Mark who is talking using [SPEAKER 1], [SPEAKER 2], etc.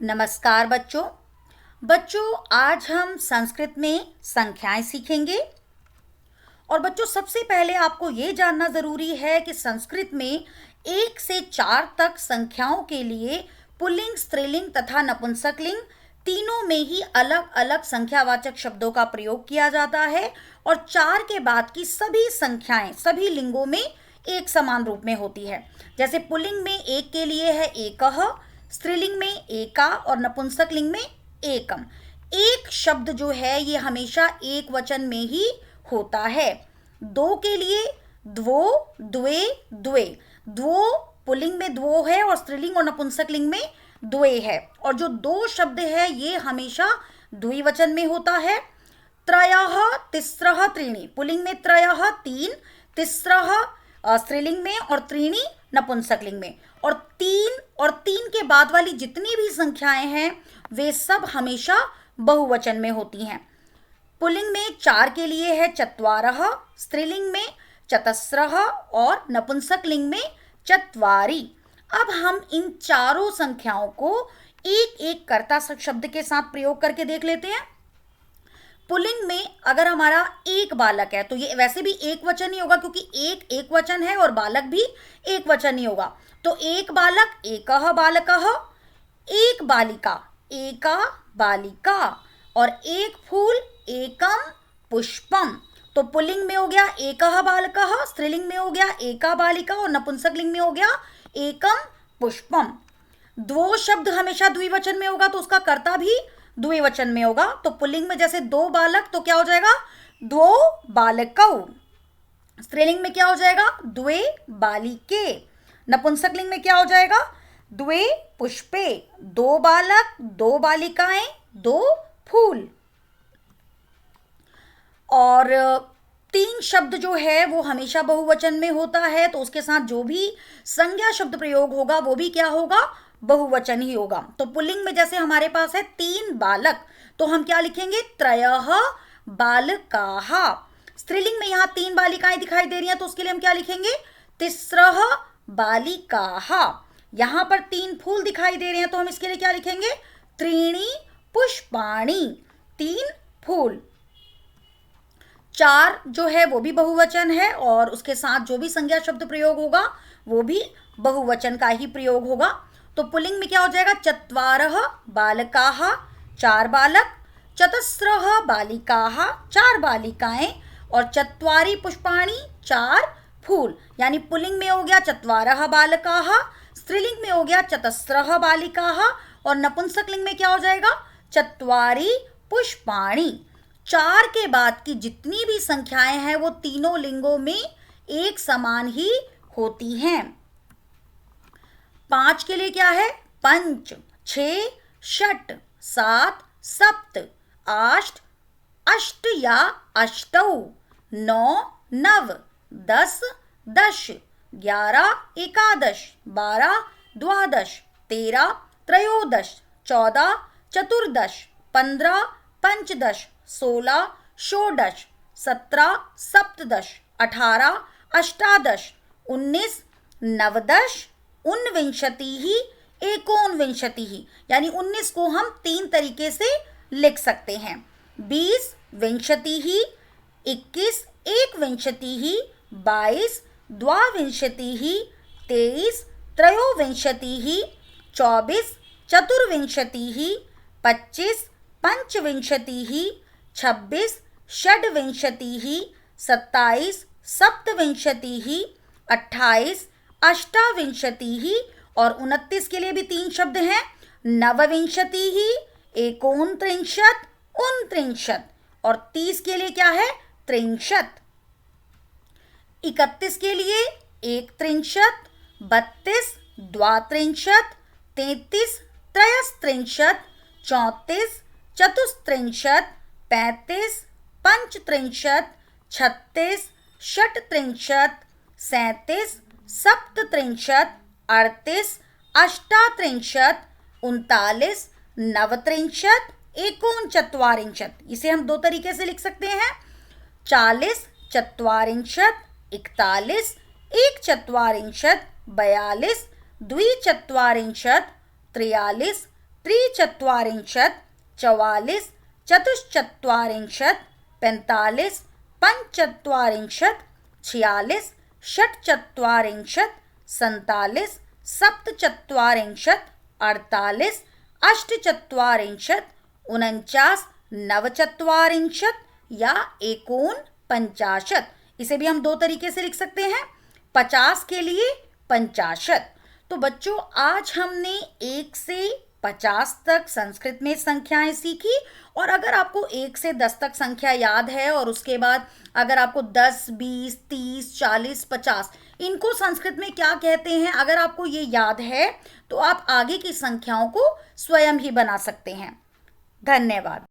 [SPEAKER 1] नमस्कार बच्चों। आज हम संस्कृत में संख्याएं सीखेंगे। और बच्चों, सबसे पहले आपको ये जानना ज़रूरी है कि संस्कृत में 1 से 4 तक संख्याओं के लिए पुल्लिंग, स्त्रीलिंग तथा नपुंसकलिंग तीनों में ही अलग अलग संख्यावाचक शब्दों का प्रयोग किया जाता है। और 4 के बाद की सभी संख्याएं सभी लिंगों में एक समान रूप में होती है। जैसे पुल्लिंग में 1 के लिए है एकः, स्त्रीलिंग में एका और नपुंसकलिंग में एकम। एक शब्द जो है ये हमेशा एक वचन में ही होता है। 2 के लिए द्वो, द्वे, द्वे। द्वो पुल्लिंग में द्वो है और स्त्रीलिंग और नपुंसकलिंग में द्वे है। और जो 2 शब्द है ये हमेशा द्विवचन में होता है। त्रयः, तिस्रः, त्रीणि। पुल्लिंग में त्रयः 3, तिस्रः स्त्रीलिंग में और त्रीणि नपुंसकलिंग में। और 3 के बाद वाली जितनी भी संख्याएं हैं वे सब हमेशा बहुवचन में होती हैं। पुल्लिंग में 4 के लिए है चत्वारः, स्त्रीलिंग में चतस्रः और नपुंसकलिंग में चत्वारि। अब हम इन चारों संख्याओं को एक एक कर्ता शब्द के साथ प्रयोग करके देख लेते हैं। पुल्लिंग में अगर हमारा एक बालक है तो ये वैसे भी एक वचन ही होगा, क्योंकि एक वचन है और बालक भी एक वचन ही होगा। तो एक बालक एकः बालकः, एक बालिका एका बालिका और एक फूल एकम पुष्पम। तो पुल्लिंग में हो गया एकः बालकः, स्त्रीलिंग में हो गया एका बालिका और नपुंसकलिंग में हो गया एकम पुष्पम। द्वो शब्द हमेशा द्विवचन में होगा तो उसका कर्ता भी द्विवचन में होगा। तो पुल्लिंग में जैसे 2 बालक तो क्या हो जाएगा द्वो बालकौ। स्त्रीलिंग में क्या हो जाएगा द्वे बालिके। नपुंसकलिंग में क्या हो जाएगा द्वे पुष्पे। 2 बालक, 2 बालिकाएं, 2 फूल। और 3 शब्द जो है वो हमेशा बहुवचन में होता है तो उसके साथ जो भी संज्ञा शब्द प्रयोग होगा वो भी क्या होगा बहुवचन ही होगा। तो पुल्लिंग में जैसे हमारे पास है 3 बालक तो हम क्या लिखेंगे त्रयः बालकाः। स्त्रीलिंग में यहाँ 3 बालिकाएं दिखाई दे रही हैं तो उसके लिए हम क्या लिखेंगे तिस्रः बालिकाः। यहाँ पर 3 फूल दिखाई दे रहे हैं तो हम इसके लिए क्या लिखेंगे त्रीणि पुष्पाणि, 3 फूल। 4 जो है वो भी बहुवचन है और उसके साथ जो भी संज्ञा शब्द प्रयोग होगा वो भी बहुवचन का ही प्रयोग होगा। तो पुल्लिंग में क्या हो जाएगा चत्वारः बालकाः, 4 बालक, चतस्रः बालिकाः, 4 बालिकाएं और चत्वारि पुष्पाणि, 4 फूल। यानी पुल्लिंग में हो गया चत्वारः बालकाः, स्त्रीलिंग में हो गया चतस्रः बालिकाः और नपुंसकलिंग में क्या हो जाएगा चत्वारि पुष्पाणि। 4 के बाद की जितनी भी संख्याएं हैं वो तीनों लिंगों में एक समान ही होती हैं। 5 के लिए क्या है पंच, 6 षट, 7 सप्त, 8 अष्ट या अष्टौ, 9 नव, 10 दश, 11 एकादश, 12 द्वादश, 13 त्रयोदश, 14 चतुर्दश, 15 पंचदश, 16 षोडश, 17 सप्तदश, 18 अष्टादश, 19 नवदश, ऊनविंशतिः एकोनविंशतिः। यानी 19 को हम 3 तरीके से लिख सकते हैं। 20 विंशतिः, 21 एकविंशतिः, 22 द्वाविंशतिः, 23 त्रयोविंशतिः, 24 चतुर्विंशतिः, 25 पंचविंशतिः, 26 षड्विंशतिः, 27 सप्तविंशतिः, 28 अष्टाविंशतिः और 29 के लिए भी 3 शब्द हैं नवविंशतिः, एकोनत्रिंशत्, ऊनत्रिंशत् और 30 के लिए क्या है त्रिंशत्। 31 के लिए एकत्रिंशत्, 32 द्वात्रिंशत्, 33 त्रयस्त्रिंशत्, 34 चतुस्त्रिंशत्, 35 पंचत्रिंशत्, 36 षट्त्रिंशत्, 37 सप्तत्रिंशत्, 38 अष्टात्रिंशत्, 39 नवत्रिंशत्, एकोनचत्वारिंशत्। इसे हम 2 तरीके से लिख सकते हैं 40 चत्वारिंशत्, 41 एकचत्वारिंशत्, 42 द्विचत्वारिंशत्, 43 त्रिचत्वारिंशत्, 44, चतुश्चत्वारिंशत्, 45, पंचचत्वारिंशत्, 46, षट्चत्वारिंशत्, 47, सप्तचत्वारिंशत्, 48, अष्टचत्वारिंशत्, 49, नवचत्वारिंशत् या एकोनपंचाशत्। इसे भी हम दो तरीके से लिख सकते हैं। 50 के लिए 50। तो बच्चों आज हमने 1 से 50 तक संस्कृत में संख्याएं सीखी। और अगर आपको 1 से 10 तक संख्या याद है और उसके बाद अगर आपको 10, 20, 30, 40, 50 इनको संस्कृत में क्या कहते हैं अगर आपको ये याद है तो आप आगे की संख्याओं को स्वयं ही बना सकते हैं। धन्यवाद।